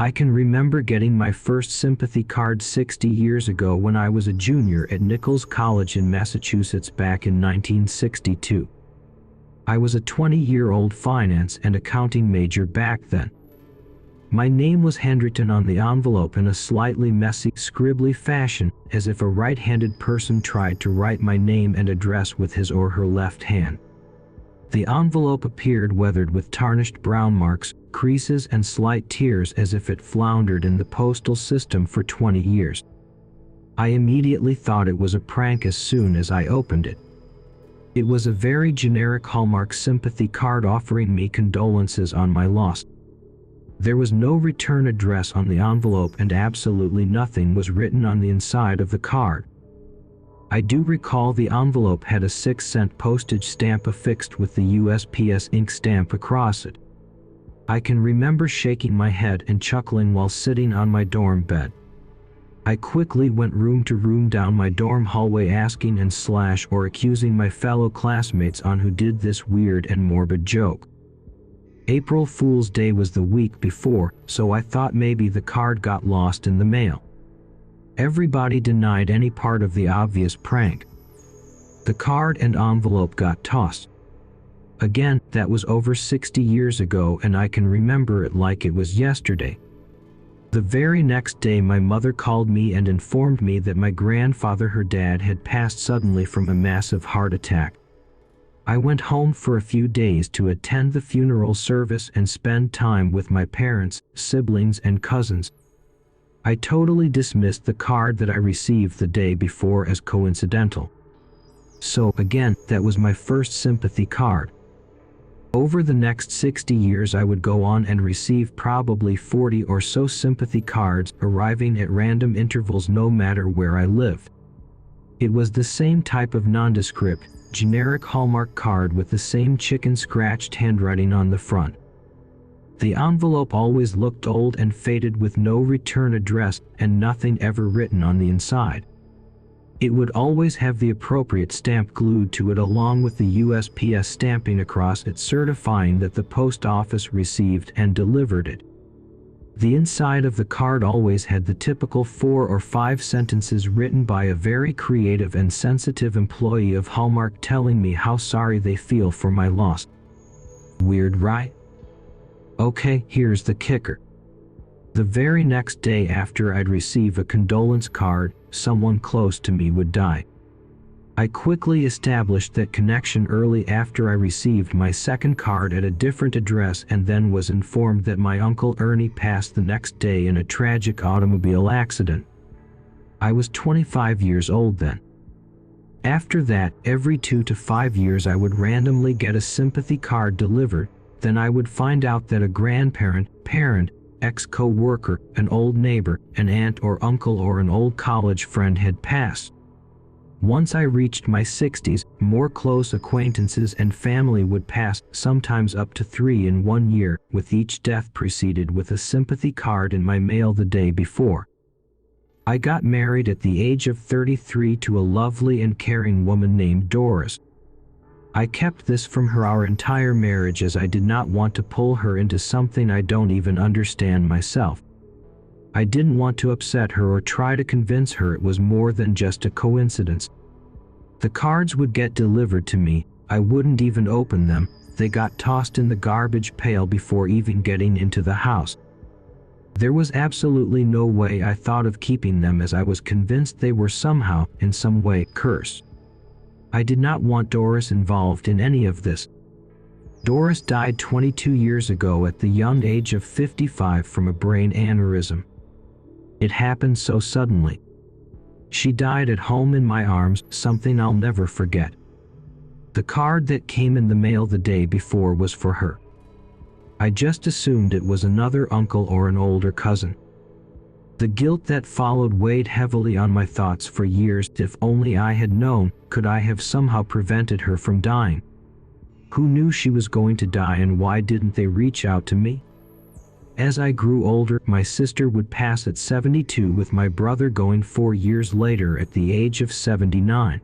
I can remember getting my first sympathy card 60 years ago when I was a junior at Nichols College in Massachusetts back in 1962. I was a 20-year-old finance and accounting major back then. My name was handwritten on the envelope in a slightly messy, scribbly fashion, as if a right-handed person tried to write my name and address with his or her left hand. The envelope appeared weathered with tarnished brown marks, creases and slight tears as if it floundered in the postal system for 20 years. I immediately thought it was a prank as soon as I opened it. It was a very generic Hallmark sympathy card offering me condolences on my loss. There was no return address on the envelope and absolutely nothing was written on the inside of the card. I do recall the envelope had a 6-cent postage stamp affixed with the USPS ink stamp across it. I can remember shaking my head and chuckling while sitting on my dorm bed. I quickly went room to room down my dorm hallway asking or accusing my fellow classmates on who did this weird and morbid joke. April Fool's Day was the week before, so I thought maybe the card got lost in the mail. Everybody denied any part of the obvious prank. The card and envelope got tossed. Again, that was over 60 years ago and I can remember it like it was yesterday. The very next day my mother called me and informed me that my grandfather, her dad, had passed suddenly from a massive heart attack. I went home for a few days to attend the funeral service and spend time with my parents, siblings, and cousins. I totally dismissed the card that I received the day before as coincidental. So again, that was my first sympathy card. Over the next 60 years I would go on and receive probably 40 or so sympathy cards arriving at random intervals no matter where I lived. It was the same type of nondescript, generic Hallmark card with the same chicken-scratched handwriting on the front. The envelope always looked old and faded with no return address and nothing ever written on the inside. It would always have the appropriate stamp glued to it along with the USPS stamping across it certifying that the post office received and delivered it. The inside of the card always had the typical 4 or 5 sentences written by a very creative and sensitive employee of Hallmark telling me how sorry they feel for my loss. Weird, right? Okay, here's the kicker. The very next day after I'd receive a condolence card, someone close to me would die. I quickly established that connection early after I received my second card at a different address and then was informed that my Uncle Ernie passed the next day in a tragic automobile accident. I was 25 years old then. After that, every 2 to 5 years I would randomly get a sympathy card delivered, then I would find out that a grandparent, parent, ex-co-worker, an old neighbor, an aunt or uncle or an old college friend had passed. Once I reached my 60s, more close acquaintances and family would pass, sometimes up to 3 in 1 year, with each death preceded with a sympathy card in my mail the day before. I got married at the age of 33 to a lovely and caring woman named Doris. I kept this from her our entire marriage as I did not want to pull her into something I don't even understand myself. I didn't want to upset her or try to convince her it was more than just a coincidence. The cards would get delivered to me, I wouldn't even open them, they got tossed in the garbage pail before even getting into the house. There was absolutely no way I thought of keeping them as I was convinced they were somehow, in some way, cursed. I did not want Doris involved in any of this. Doris died 22 years ago at the young age of 55 from a brain aneurysm. It happened so suddenly. She died at home in my arms, something I'll never forget. The card that came in the mail the day before was for her. I just assumed it was another uncle or an older cousin. The guilt that followed weighed heavily on my thoughts for years. If only I had known, could I have somehow prevented her from dying? Who knew she was going to die and why didn't they reach out to me? As I grew older, my sister would pass at 72 with my brother going 4 years later at the age of 79.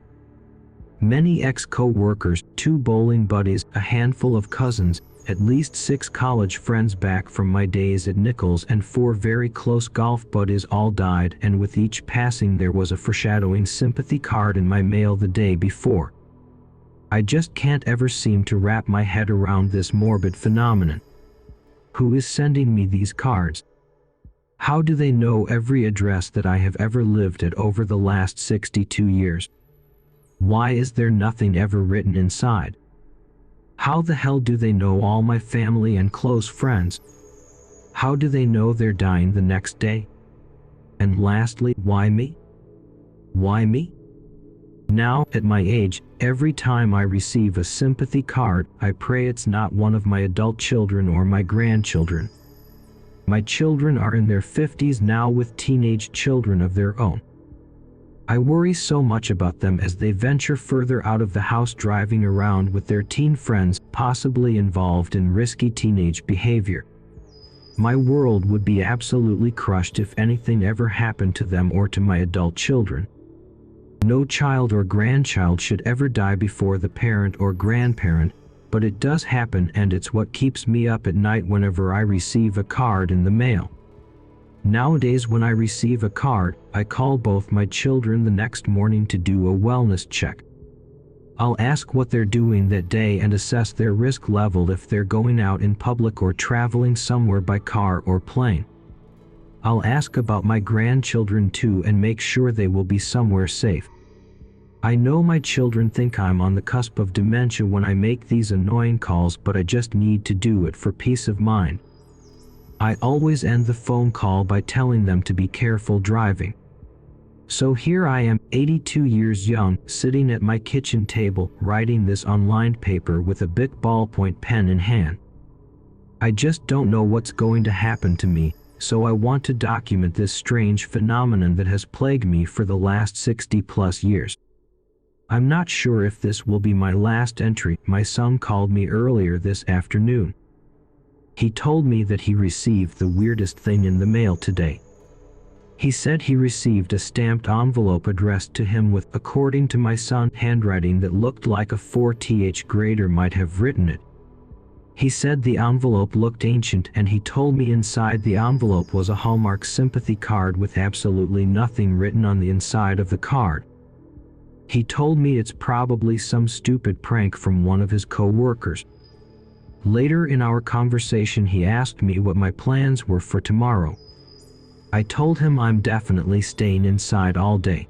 Many ex-co-workers, 2 bowling buddies, a handful of cousins, at least 6 college friends back from my days at Nichols and 4 very close golf buddies all died, and with each passing there was a foreshadowing sympathy card in my mail the day before. I just can't ever seem to wrap my head around this morbid phenomenon. Who is sending me these cards? How do they know every address that I have ever lived at over the last 62 years? Why is there nothing ever written inside? How the hell do they know all my family and close friends? How do they know they're dying the next day? And lastly, why me? Why me? Now, at my age, every time I receive a sympathy card, I pray it's not one of my adult children or my grandchildren. My children are in their 50s now with teenage children of their own. I worry so much about them as they venture further out of the house, driving around with their teen friends, possibly involved in risky teenage behavior. My world would be absolutely crushed if anything ever happened to them or to my adult children. No child or grandchild should ever die before the parent or grandparent, but it does happen, and it's what keeps me up at night whenever I receive a card in the mail. Nowadays, when I receive a card, I call both my children the next morning to do a wellness check. I'll ask what they're doing that day and assess their risk level if they're going out in public or traveling somewhere by car or plane. I'll ask about my grandchildren too and make sure they will be somewhere safe. I know my children think I'm on the cusp of dementia when I make these annoying calls, but I just need to do it for peace of mind. I always end the phone call by telling them to be careful driving. So here I am, 82 years young, sitting at my kitchen table, writing this on lined paper with a big ballpoint pen in hand. I just don't know what's going to happen to me, so I want to document this strange phenomenon that has plagued me for the last 60+ years. I'm not sure if this will be my last entry. My son called me earlier this afternoon. He told me that he received the weirdest thing in the mail today. He said he received a stamped envelope addressed to him with, according to my son, handwriting that looked like a 4th grader might have written it. He said the envelope looked ancient, and he told me inside the envelope was a Hallmark sympathy card with absolutely nothing written on the inside of the card. He told me it's probably some stupid prank from one of his co-workers. Later in our conversation, he asked me what my plans were for tomorrow. I told him I'm definitely staying inside all day.